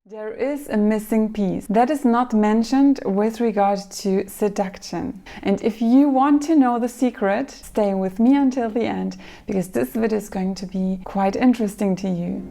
There is a missing piece that is not mentioned with regard to seduction. And if you want to know the secret, stay with me until the end, because this video is going to be quite interesting to you.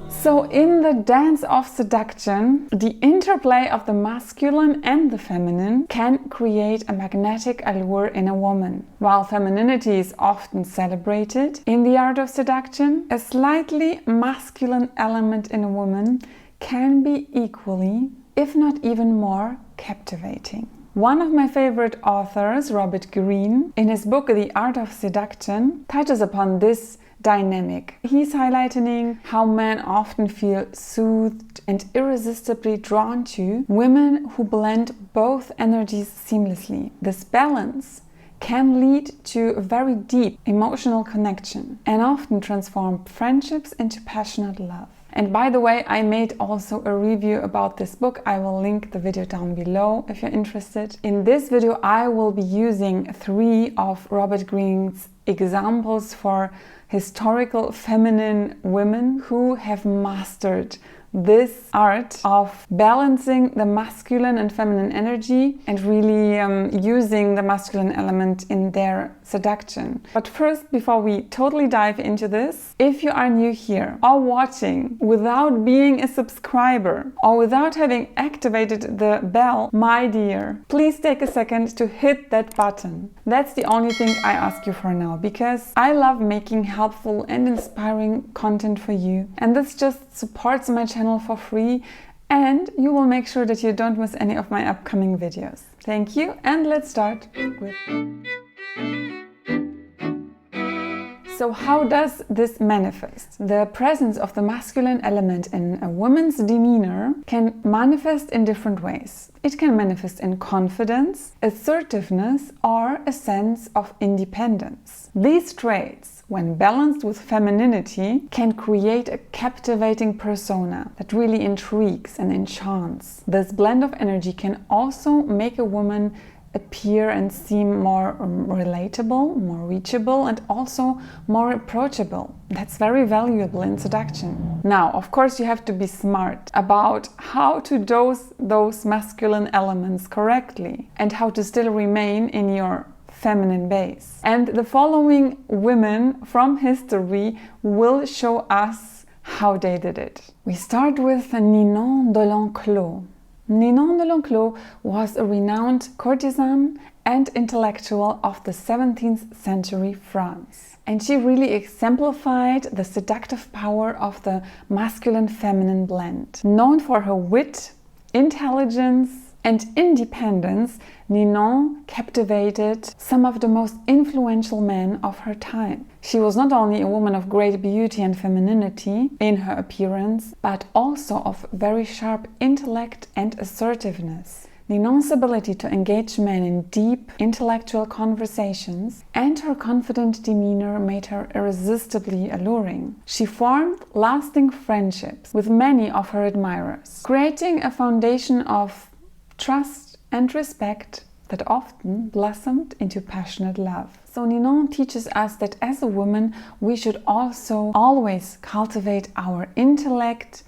So in the dance of seduction, the interplay of the masculine and the feminine can create a magnetic allure in a woman. While femininity is often celebrated in the art of seduction, a slightly masculine element in a woman can be equally, if not even more, captivating. One of my favorite authors, Robert Greene, in his book The Art of Seduction, touches upon this dynamic. He's highlighting how men often feel soothed and irresistibly drawn to women who blend both energies seamlessly. This balance can lead to a very deep emotional connection and often transform friendships into passionate love. And by the way, I made also a review about this book. I will link the video down below if you're interested. In this video, I will be using 3 of Robert Greene's examples for historical feminine women who have mastered this art of balancing the masculine and feminine energy and really using the masculine element in their seduction. But first, before we totally dive into this, if you are new here or watching without being a subscriber or without having activated the bell, my dear, please take a second to hit that button. That's the only thing I ask you for now, because I love making helpful and inspiring content for you, and this just supports my channel for free, and you will make sure that you don't miss any of my upcoming videos. Thank you, and let's start with... So how does this manifest? The presence of the masculine element in a woman's demeanor can manifest in different ways. It can manifest in confidence, assertiveness, or a sense of independence. These traits, when balanced with femininity, can create a captivating persona that really intrigues and enchants. This blend of energy can also make a woman appear and seem more relatable, more reachable, and also more approachable. That's very valuable in seduction. Now, of course, you have to be smart about how to dose those masculine elements correctly and how to still remain in your feminine base. And the following women from history will show us how they did it. We start with Ninon de Lenclos. Ninon de Lenclos was a renowned courtesan and intellectual of the 17th century France. And she really exemplified the seductive power of the masculine-feminine blend. Known for her wit, intelligence, and independence, Ninon captivated some of the most influential men of her time. She was not only a woman of great beauty and femininity in her appearance, but also of very sharp intellect and assertiveness. Ninon's ability to engage men in deep intellectual conversations and her confident demeanor made her irresistibly alluring. She formed lasting friendships with many of her admirers, creating a foundation of trust and respect that often blossomed into passionate love. So Ninon teaches us that as a woman, we should also always cultivate our intellect,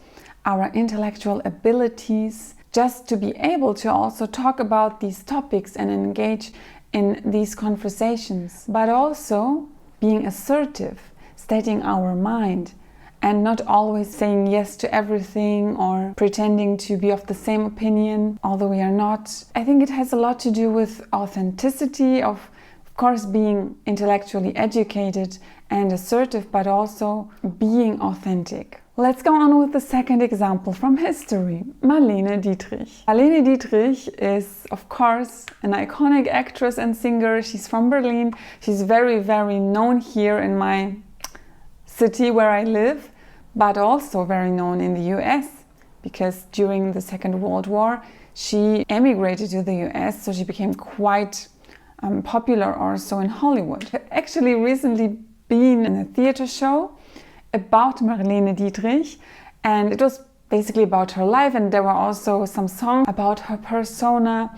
our intellectual abilities, just to be able to also talk about these topics and engage in these conversations, but also being assertive, stating our mind, and not always saying yes to everything or pretending to be of the same opinion, although we are not. I think it has a lot to do with authenticity, of course being intellectually educated and assertive, but also being authentic. Let's go on with the second example from history, Marlene Dietrich. Marlene Dietrich is, of course, an iconic actress and singer. She's from Berlin. She's very, very known here in my city where I live, but also very known in the US, because during the Second World War she emigrated to the US, so she became quite popular also in Hollywood. I've actually recently been in a theater show about Marlene Dietrich, and it was basically about her life, and there were also some songs about her persona.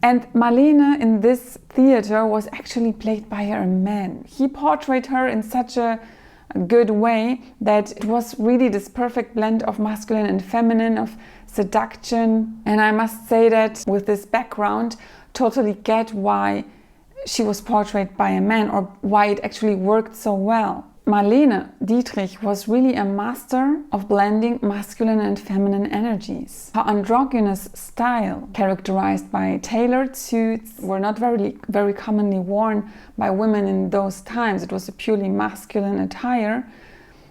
And Marlene in this theater was actually played by a man. He portrayed her in such a good way that it was really this perfect blend of masculine and feminine, of seduction. And I must say that with this background, totally get why she was portrayed by a man, or why it actually worked so well. Marlene Dietrich was really a master of blending masculine and feminine energies. Her androgynous style, characterized by tailored suits, were not very commonly worn by women in those times. It was a purely masculine attire.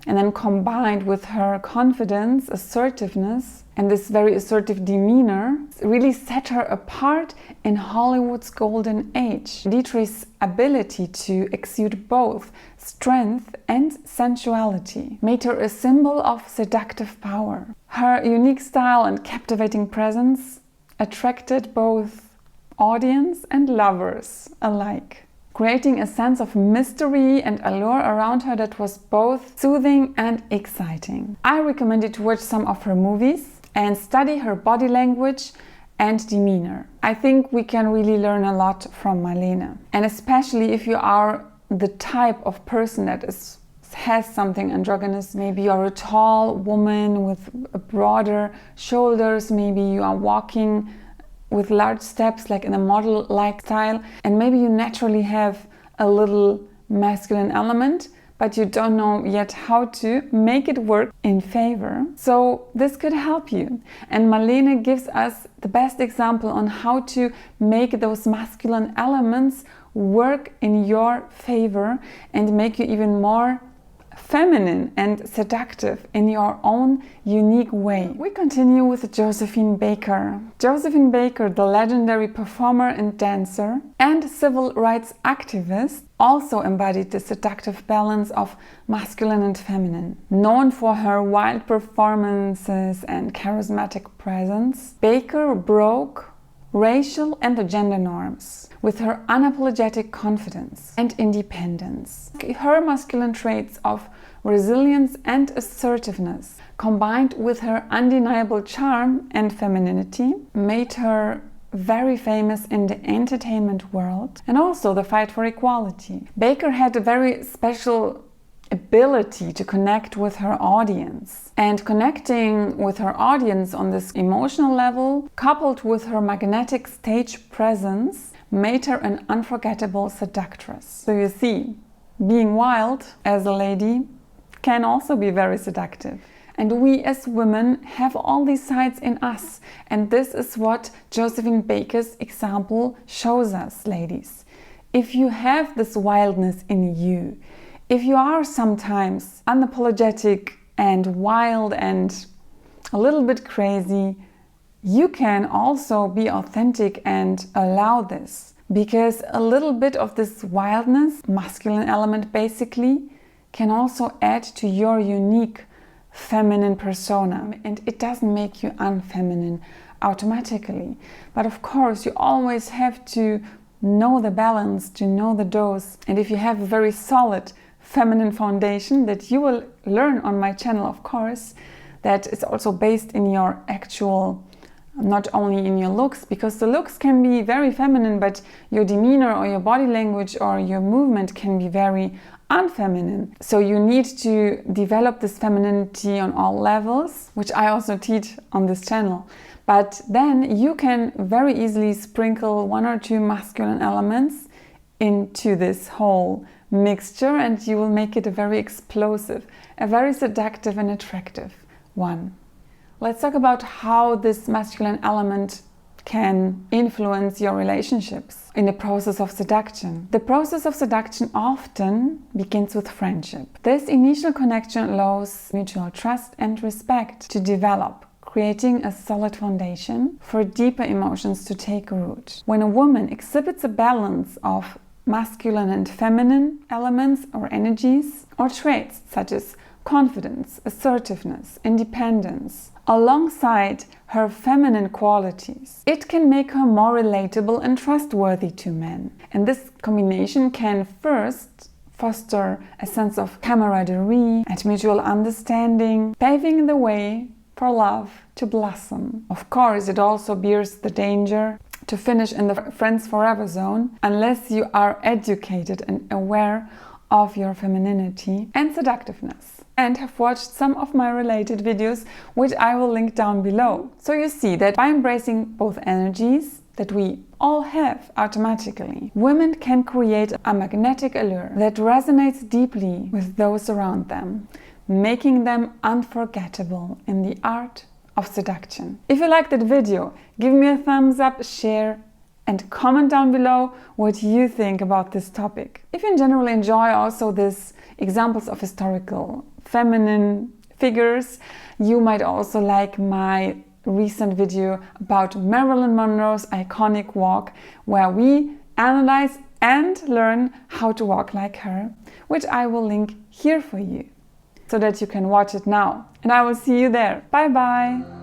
And then combined with her confidence, assertiveness, and this very assertive demeanor, really set her apart in Hollywood's golden age. Dietrich's ability to exude both strength and sensuality made her a symbol of seductive power. Her unique style and captivating presence attracted both audience and lovers alike, creating a sense of mystery and allure around her that was both soothing and exciting. I recommend you to watch some of her movies and study her body language and demeanor. I think we can really learn a lot from Marlene. And especially if you are the type of person that has something androgynous, maybe you're a tall woman with broader shoulders, maybe you are walking with large steps like in a model-like style, and maybe you naturally have a little masculine element, but you don't know yet how to make it work in favor. So this could help you. And Marlene gives us the best example on how to make those masculine elements work in your favor and make you even more feminine and seductive in your own unique way. We continue with Josephine Baker. Josephine Baker, the legendary performer and dancer and civil rights activist, also embodied the seductive balance of masculine and feminine. Known for her wild performances and charismatic presence, Baker broke racial and gender norms with her unapologetic confidence and independence. Her masculine traits of resilience and assertiveness, combined with her undeniable charm and femininity, made her very famous in the entertainment world and also the fight for equality. Baker had a very special ability to connect with her audience, and connecting with her audience on this emotional level, coupled with her magnetic stage presence, made her an unforgettable seductress. So you see, being wild as a lady can also be very seductive. And we as women have all these sides in us. And this is what Josephine Baker's example shows us, ladies. If you have this wildness in you, if you are sometimes unapologetic and wild and a little bit crazy, you can also be authentic and allow this. Because a little bit of this wildness, masculine element basically, can also add to your unique feminine persona, and it doesn't make you unfeminine automatically. But of course, you always have to know the balance, to know the dose. And if you have a very solid feminine foundation that you will learn on my channel, of course, that is also based in your actual, not only in your looks, because the looks can be very feminine, but your demeanor or your body language or your movement can be very unfeminine. So you need to develop this femininity on all levels, which I also teach on this channel. But then you can very easily sprinkle one or two masculine elements into this whole mixture, and you will make it a very explosive, a very seductive and attractive one. Let's talk about how this masculine element can influence your relationships in the process of seduction. The process of seduction often begins with friendship. This initial connection allows mutual trust and respect to develop, creating a solid foundation for deeper emotions to take root. When a woman exhibits a balance of masculine and feminine elements or energies or traits such as confidence, assertiveness, independence, alongside her feminine qualities, it can make her more relatable and trustworthy to men. And this combination can first foster a sense of camaraderie and mutual understanding, paving the way for love to blossom. Of course, it also bears the danger to finish in the friends forever zone unless you are educated and aware of your femininity and seductiveness, and have watched some of my related videos, which I will link down below. So you see that by embracing both energies that we all have automatically, women can create a magnetic allure that resonates deeply with those around them, making them unforgettable in the art of seduction. If you liked that video, give me a thumbs up, share, and comment down below what you think about this topic. If you in general enjoy also these examples of historical feminine figures, you might also like my recent video about Marilyn Monroe's iconic walk, where we analyze and learn how to walk like her, which I will link here for you so that you can watch it now. And I will see you there. Bye bye!